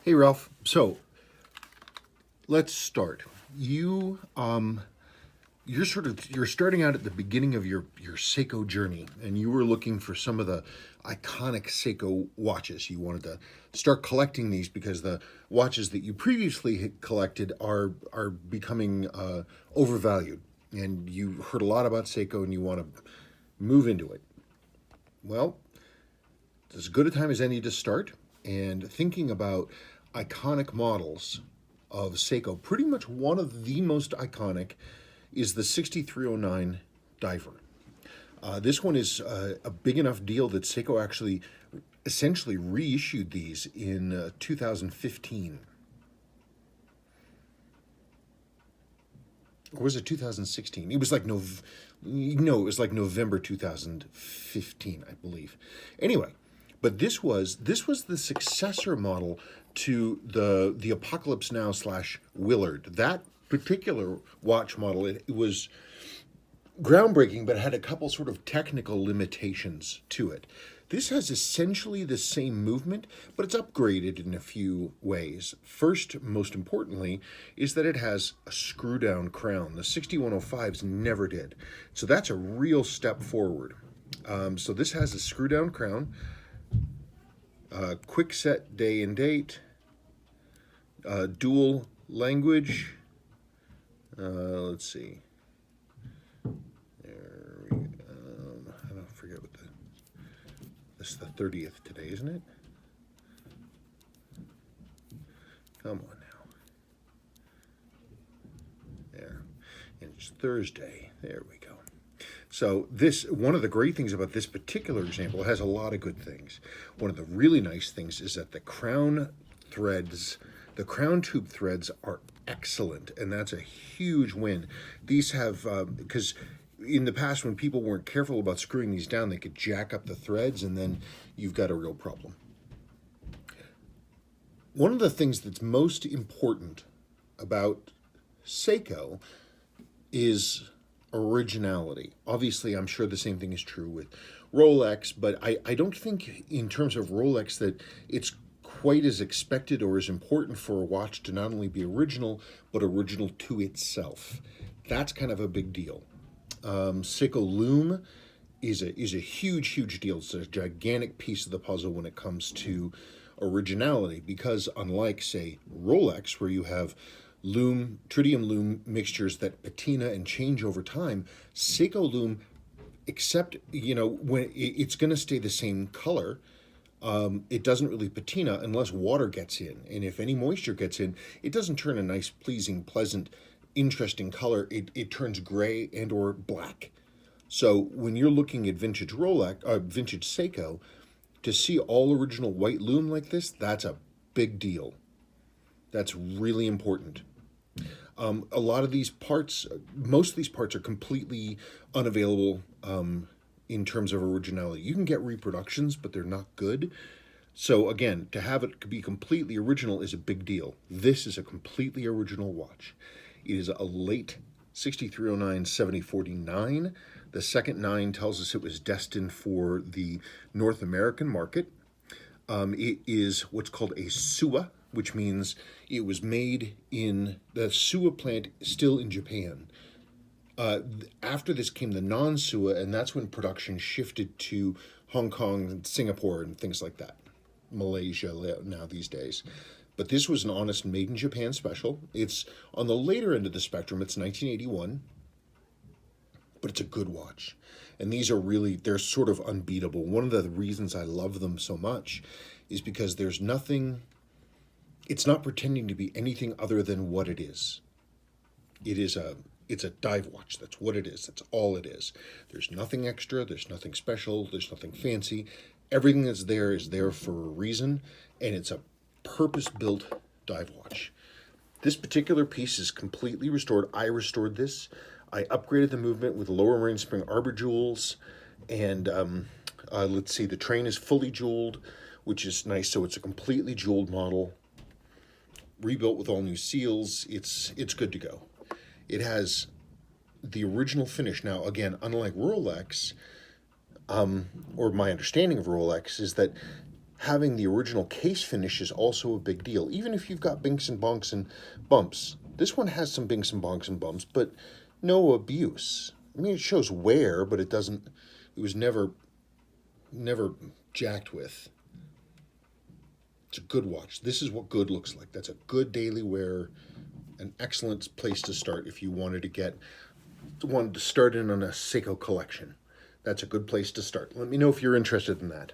Hey Ralph, so let's start. You you're starting out at the beginning of your Seiko journey, and you were looking for some of the iconic Seiko watches. You wanted to start collecting these because the watches that you previously had collected are becoming overvalued, and you heard a lot about Seiko, and you want to move into it. Well, it's as good a time as any to start, and thinking about iconic models of Seiko. Pretty much one of the most iconic is the 6309 Diver. This one is a big enough deal that Seiko actually essentially reissued these in 2015. Or was it 2016? It was like no, it was like November 2015, I believe. Anyway, but this was the successor model to the Apocalypse Now slash Willard. That particular watch model, it was groundbreaking, but had a couple sort of technical limitations to it. This has essentially the same movement, but it's upgraded in a few ways. First, most importantly, is that it has a screw down crown. The 6105s never did. So that's a real step forward. So this has a screw down crown, quick set day and date, dual language. Let's see. I don't forget what this is the 30th today, isn't it? Come on now. There. And it's Thursday. There we go. So one of the great things about this particular example, it has a lot of good things. One of the really nice things is that the crown tube threads are excellent, and that's a huge win. These have, because in the past when people weren't careful about screwing these down, they could jack up the threads, and then you've got a real problem. One of the things that's most important about Seiko is originality. Obviously, I'm sure the same thing is true with Rolex, but I don't think in terms of Rolex that it's quite as expected or as important for a watch to not only be original, but original to itself. That's kind of a big deal. Seiko Lume is a huge deal. It's a gigantic piece of the puzzle when it comes to originality, because unlike, say, Rolex, where you have tritium lume mixtures that patina and change over time, Seiko Lume, except when it's going to stay the same color. It doesn't really patina unless water gets in, and if any moisture gets in, it doesn't turn a nice, pleasing, pleasant, interesting color. It turns gray and or black. So when you're looking at vintage vintage Seiko, to see all original white lume like this, that's a big deal. That's really important. A lot of these parts, most of these parts are completely unavailable in terms of originality. You can get reproductions, but they're not good. So again, to have it be completely original is a big deal. This is a completely original watch. It is a late 6309 7049. The second 9 tells us it was destined for the North American market. It is what's called a Suwa, which means it was made in the Suwa plant still in Japan. After this came the non-Suwa, and that's when production shifted to Hong Kong and Singapore and things like that. Malaysia now these days. But this was an honest made in Japan special. It's on the later end of the spectrum. It's 1981, but it's a good watch. And these are really, they're sort of unbeatable. One of the reasons I love them so much is because there's nothing, it's not pretending to be anything other than what it is. It's a dive watch. That's what it is. That's all it is. There's nothing extra. There's nothing special. There's nothing fancy. Everything that's there is there for a reason, and it's a purpose-built dive watch. This particular piece is completely restored. I restored this. I upgraded the movement with lower mainspring arbor jewels, and let's see, the train is fully jeweled, which is nice. So it's a completely jeweled model, rebuilt with all new seals. It's good to go. It has the original finish. Now, again, unlike Rolex, or my understanding of Rolex, is that having the original case finish is also a big deal, even if you've got binks and bonks and bumps. This one has some binks and bonks and bumps, but no abuse. I mean, it shows wear, but it doesn't, it was never jacked with. It's a good watch. This is what good looks like. That's a good daily wear, an excellent place to start if you wanted to start in on a Seiko collection. That's a good place to start. Let me know if you're interested in that.